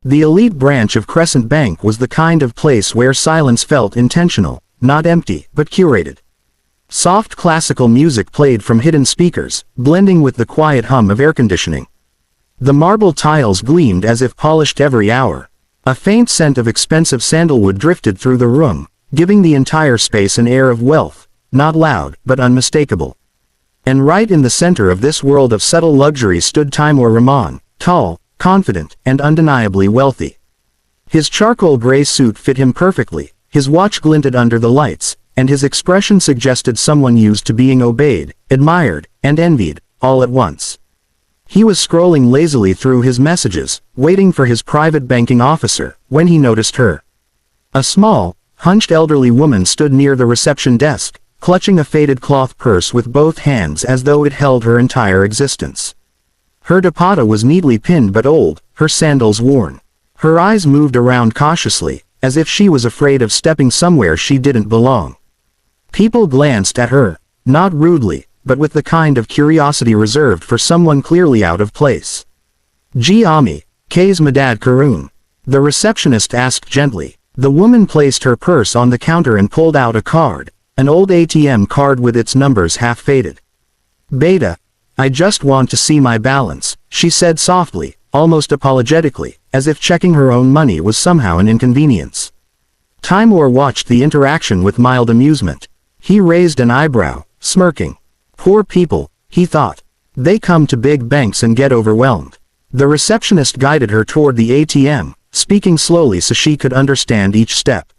The elite branch of Crescent Bank was the kind of place where silence felt intentional, not empty, but curated. Soft classical music played from hidden speakers, blending with the quiet hum of air conditioning. The marble tiles gleamed as if polished every hour. A faint scent of expensive sandalwood drifted through the room, giving the entire space an air of wealth, not loud, but unmistakable. And right in the center of this world of subtle luxury stood Timur Rahman, tall, confident, and undeniably wealthy. His charcoal gray suit fit him perfectly, his watch glinted under the lights, and his expression suggested someone used to being obeyed, admired, and envied, all at once. He was scrolling lazily through his messages, waiting for his private banking officer, when he noticed her. A small, hunched elderly woman stood near the reception desk, clutching a faded cloth purse with both hands as though it held her entire existence. Her dupatta was neatly pinned but old, her sandals worn. Her eyes moved around cautiously, as if she was afraid of stepping somewhere she didn't belong. People glanced at her, not rudely, but with the kind of curiosity reserved for someone clearly out of place. "Ji Ami, K's Madad Karun?" the receptionist asked gently. The woman placed her purse on the counter and pulled out a card, an old ATM card with its numbers half faded. "Beta, I just want to see my balance," she said softly, almost apologetically, as if checking her own money was somehow an inconvenience. Timur watched the interaction with mild amusement. He raised an eyebrow, smirking. Poor people, he thought. They come to big banks and get overwhelmed. The receptionist guided her toward the ATM, speaking slowly so she could understand each step.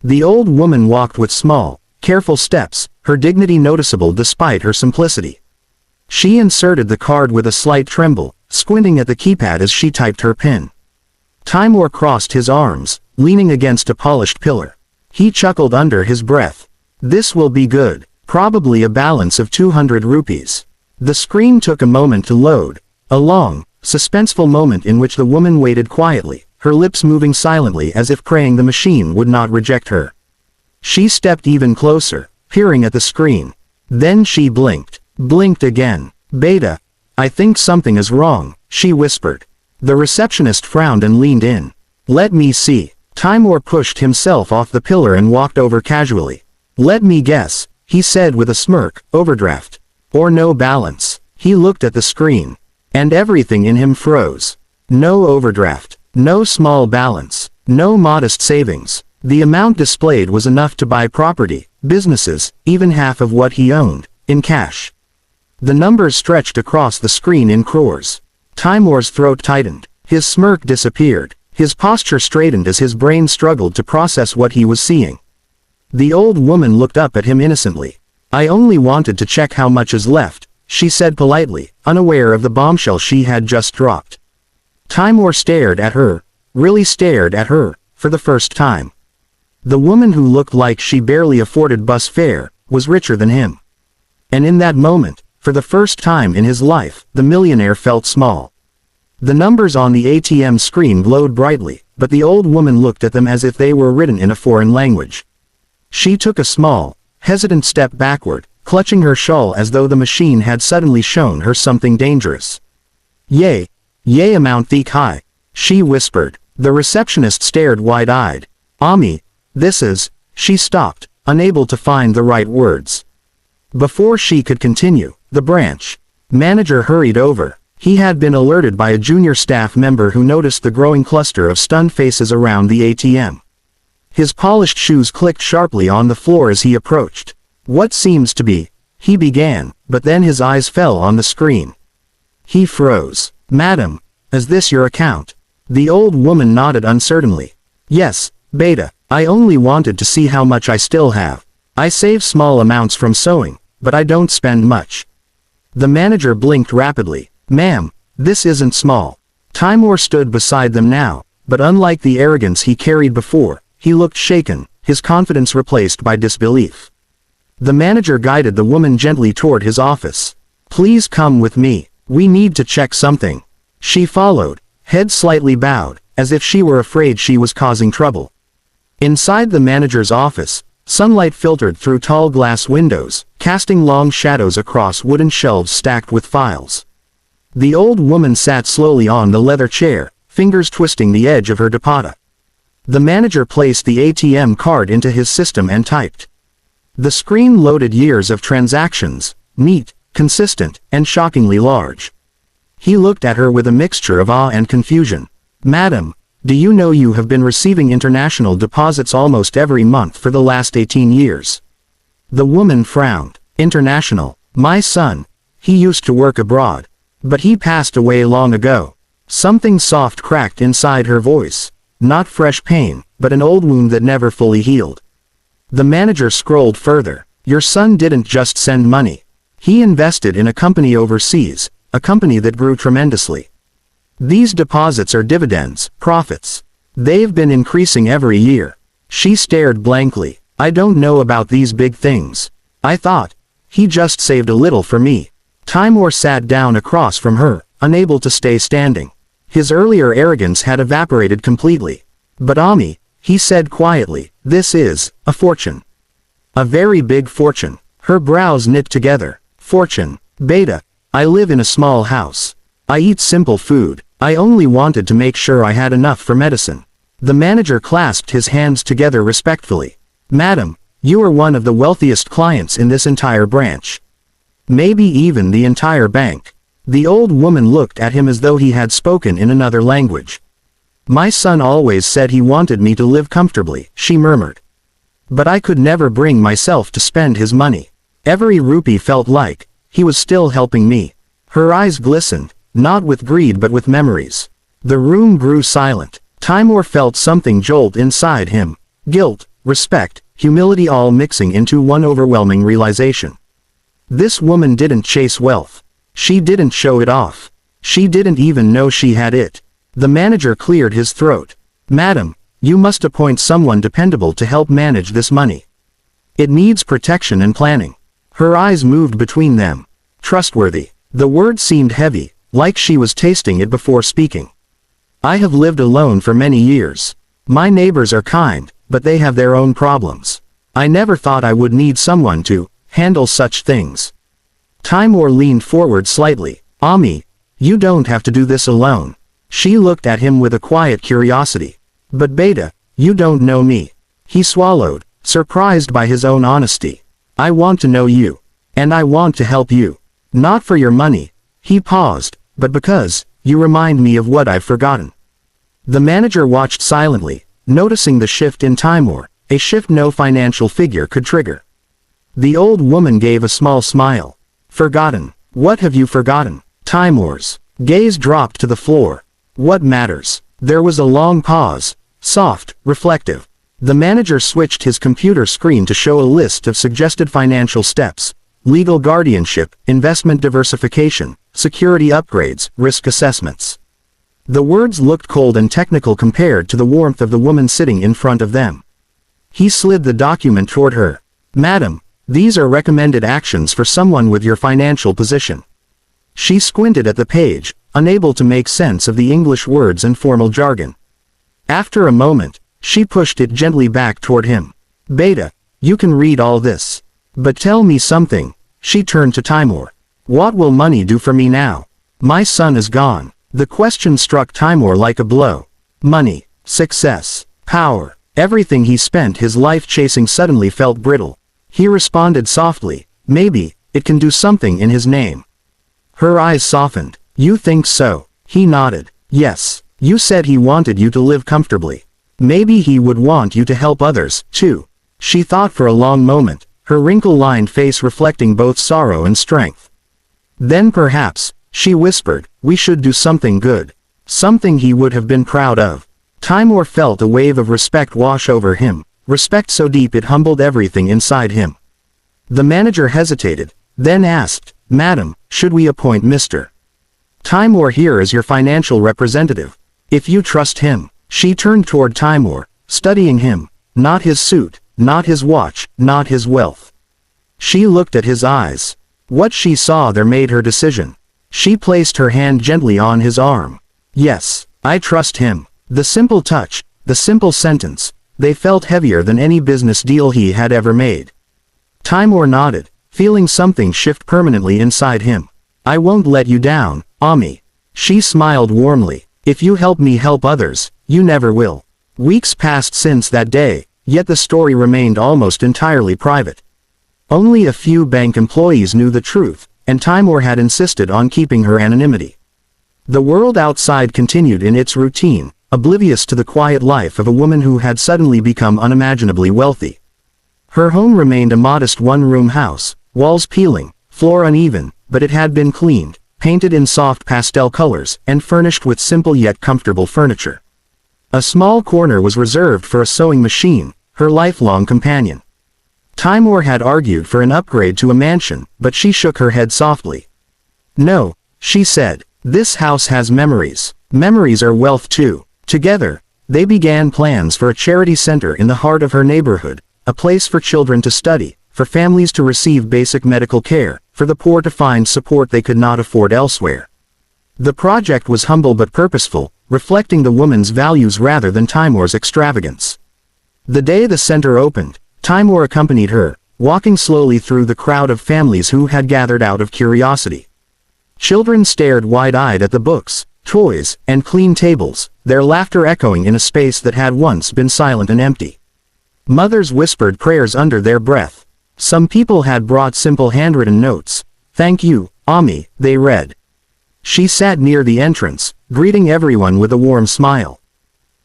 The old woman walked with small, careful steps, her dignity noticeable despite her simplicity. She inserted the card with a slight tremble, squinting at the keypad as she typed her PIN. Timur crossed his arms, leaning against a polished pillar. He chuckled under his breath. "This will be good, probably a balance of 200 rupees. The screen took a moment to load, a long, suspenseful moment in which the woman waited quietly, her lips moving silently as if praying the machine would not reject her. She stepped even closer, peering at the screen. Then she blinked again. "Beta, I think something is wrong," she whispered. The receptionist frowned and leaned in. "Let me see." Timur pushed himself off the pillar and walked over casually. "Let me guess," he said with a smirk, "overdraft. Or no balance." He looked at the screen. And everything in him froze. No overdraft. No small balance. No modest savings. The amount displayed was enough to buy property, businesses, even half of what he owned, in cash. The numbers stretched across the screen in crores. Timur's throat tightened. His smirk disappeared. His posture straightened as his brain struggled to process what he was seeing. The old woman looked up at him innocently. "I only wanted to check how much is left," she said politely, unaware of the bombshell she had just dropped. Timur stared at her, really stared at her, for the first time. The woman who looked like she barely afforded bus fare, was richer than him. And in that moment, for the first time in his life, the millionaire felt small. The numbers on the ATM screen glowed brightly, but the old woman looked at them as if they were written in a foreign language. She took a small, hesitant step backward, clutching her shawl as though the machine had suddenly shown her something dangerous. Yay amount thick high," she whispered. The receptionist stared wide-eyed. "Ami, this is..." She stopped, unable to find the right words. Before she could continue, the branch manager hurried over. He had been alerted by a junior staff member who noticed the growing cluster of stunned faces around the ATM. His polished shoes clicked sharply on the floor as he approached. "What seems to be..." he began, but then his eyes fell on the screen. He froze. "Madam, is this your account?" The old woman nodded uncertainly. "Yes, Beta, I only wanted to see how much I still have. I save small amounts from sewing, but I don't spend much." The manager blinked rapidly. "Ma'am, this isn't small." Timur stood beside them now, but unlike the arrogance he carried before, he looked shaken, his confidence replaced by disbelief. The manager guided the woman gently toward his office. "Please come with me. We need to check something." She followed, head slightly bowed, as if she were afraid she was causing trouble. Inside the manager's office, sunlight filtered through tall glass windows, casting long shadows across wooden shelves stacked with files. The old woman sat slowly on the leather chair, fingers twisting the edge of her deposit. The manager placed the ATM card into his system and typed. The screen loaded years of transactions, neat, consistent, and shockingly large. He looked at her with a mixture of awe and confusion. "Madam, do you know you have been receiving international deposits almost every month for the last 18 years? The woman frowned. "International? My son. He used to work abroad. But he passed away long ago." Something soft cracked inside her voice. Not fresh pain, but an old wound that never fully healed. The manager scrolled further. "Your son didn't just send money. He invested in a company overseas, a company that grew tremendously. These deposits are dividends, profits. They've been increasing every year." She stared blankly. "I don't know about these big things. I thought he just saved a little for me." Timur sat down across from her, unable to stay standing. His earlier arrogance had evaporated completely. "But Ami," he said quietly, "this is a fortune. A very big fortune." Her brows knit together. "Fortune. Beta, I live in a small house. I eat simple food. I only wanted to make sure I had enough for medicine." The manager clasped his hands together respectfully. "Madam, you are one of the wealthiest clients in this entire branch. Maybe even the entire bank." The old woman looked at him as though he had spoken in another language. "My son always said he wanted me to live comfortably," she murmured. "But I could never bring myself to spend his money. Every rupee felt like he was still helping me." Her eyes glistened, not with greed but with memories. The room grew silent. Timur felt something jolt inside him. Guilt, respect, humility all mixing into one overwhelming realization. This woman didn't chase wealth. She didn't show it off. She didn't even know she had it. The manager cleared his throat. "Madam, you must appoint someone dependable to help manage this money. It needs protection and planning." Her eyes moved between them. "Trustworthy." The word seemed heavy, like she was tasting it before speaking. "I have lived alone for many years. My neighbors are kind, but they have their own problems. I never thought I would need someone to handle such things." Timur leaned forward slightly. "Ami, you don't have to do this alone." She looked at him with a quiet curiosity. "But Beta, you don't know me." He swallowed, surprised by his own honesty. "I want to know you. And I want to help you. Not for your money." He paused, "but because you remind me of what I've forgotten." The manager watched silently, noticing the shift in Timur, a shift no financial figure could trigger. The old woman gave a small smile. "Forgotten? What have you forgotten?" Timur's gaze dropped to the floor. "What matters?" There was a long pause, soft, reflective. The manager switched his computer screen to show a list of suggested financial steps: legal guardianship, investment diversification, security upgrades, risk assessments. The words looked cold and technical compared to the warmth of the woman sitting in front of them. He slid the document toward her. "Madam, these are recommended actions for someone with your financial position." She squinted at the page, unable to make sense of the English words and formal jargon. After a moment, she pushed it gently back toward him. "Beta, you can read all this. But tell me something." She turned to Timur. "What will money do for me now? My son is gone." The question struck Timur like a blow. Money, success, power, everything he spent his life chasing suddenly felt brittle. He responded softly, "Maybe it can do something in his name." Her eyes softened. "You think so?" He nodded. "Yes. You said he wanted you to live comfortably. Maybe he would want you to help others, too." She thought for a long moment, her wrinkle-lined face reflecting both sorrow and strength. "Then perhaps," she whispered, "we should do something good. Something he would have been proud of." Timur felt a wave of respect wash over him, respect so deep it humbled everything inside him. The manager hesitated, then asked, "Madam, should we appoint Mr. Timur here as your financial representative? If you trust him." She turned toward Timur, studying him. Not his suit, not his watch, not his wealth. She looked at his eyes. What she saw there made her decision. She placed her hand gently on his arm. "Yes, I trust him." The simple touch, the simple sentence, they felt heavier than any business deal he had ever made. Timur nodded, feeling something shift permanently inside him. "I won't let you down, Ami." She smiled warmly. If you help me help others, you never will. Weeks passed since that day, yet the story remained almost entirely private. Only a few bank employees knew the truth, and Timur had insisted on keeping her anonymity. The world outside continued in its routine, oblivious to the quiet life of a woman who had suddenly become unimaginably wealthy. Her home remained a modest one-room house, walls peeling, floor uneven, but it had been cleaned, painted in soft pastel colors, and furnished with simple yet comfortable furniture. A small corner was reserved for a sewing machine, her lifelong companion. Timur had argued for an upgrade to a mansion, but she shook her head softly. "No," she said, "this house has memories. Memories are wealth too." Together, they began plans for a charity center in the heart of her neighborhood, a place for children to study, for families to receive basic medical care, for the poor to find support they could not afford elsewhere. The project was humble but purposeful, reflecting the woman's values rather than Timur's extravagance. The day the center opened, Timur accompanied her, walking slowly through the crowd of families who had gathered out of curiosity. Children stared wide-eyed at the books, toys, and clean tables, their laughter echoing in a space that had once been silent and empty. Mothers whispered prayers under their breath. Some people had brought simple handwritten notes. "Thank you, Ami," they read. She sat near the entrance, greeting everyone with a warm smile.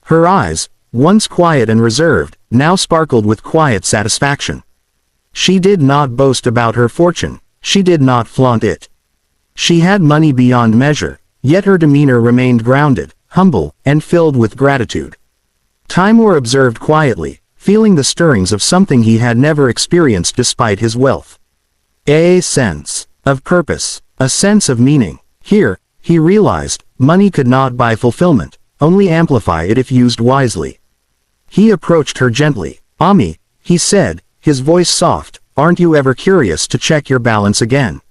Her eyes, once quiet and reserved, now sparkled with quiet satisfaction. She did not boast about her fortune, she did not flaunt it. She had money beyond measure, yet her demeanor remained grounded, humble, and filled with gratitude. Timur observed quietly, feeling the stirrings of something he had never experienced despite his wealth. A sense of purpose, a sense of meaning. Here, he realized, money could not buy fulfillment, only amplify it if used wisely. He approached her gently. "Ami," he said, his voice soft, "aren't you ever curious to check your balance again?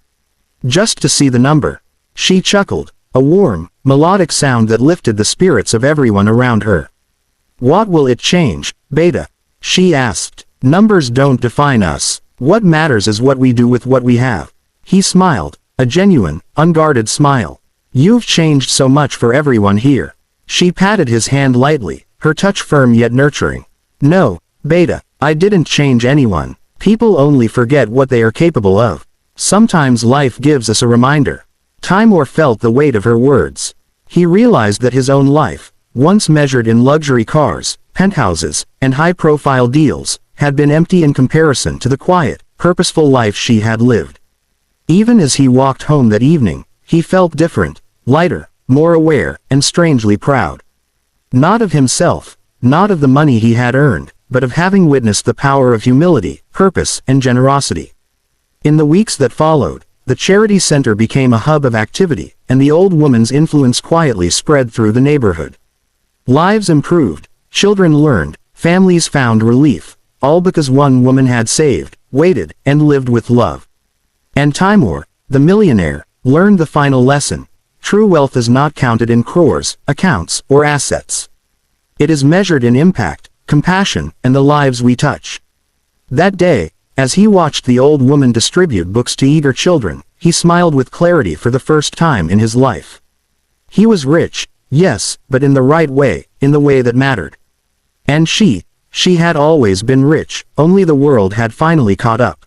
Just to see the number?" She chuckled, a warm, melodic sound that lifted the spirits of everyone around her. "What will it change, Beta?" she asked. "Numbers don't define us. What matters is what we do with what we have." He smiled, a genuine, unguarded smile. "You've changed so much for everyone here." She patted his hand lightly, her touch firm yet nurturing. "No, Beta, I didn't change anyone. People only forget what they are capable of. Sometimes life gives us a reminder." Timur felt the weight of her words. He realized that his own life, once measured in luxury cars, penthouses, and high-profile deals, had been empty in comparison to the quiet, purposeful life she had lived. Even as he walked home that evening, he felt different, lighter, more aware, and strangely proud. Not of himself, not of the money he had earned, but of having witnessed the power of humility, purpose, and generosity. In the weeks that followed, the charity center became a hub of activity, and the old woman's influence quietly spread through the neighborhood. Lives improved, children learned, families found relief, all because one woman had saved, waited, and lived with love. And Timur, the millionaire, learned the final lesson. True wealth is not counted in crores, accounts, or assets. It is measured in impact, compassion, and the lives we touch. That day, as he watched the old woman distribute books to eager children, he smiled with clarity for the first time in his life. He was rich, yes, but in the right way, in the way that mattered. And she had always been rich, only the world had finally caught up.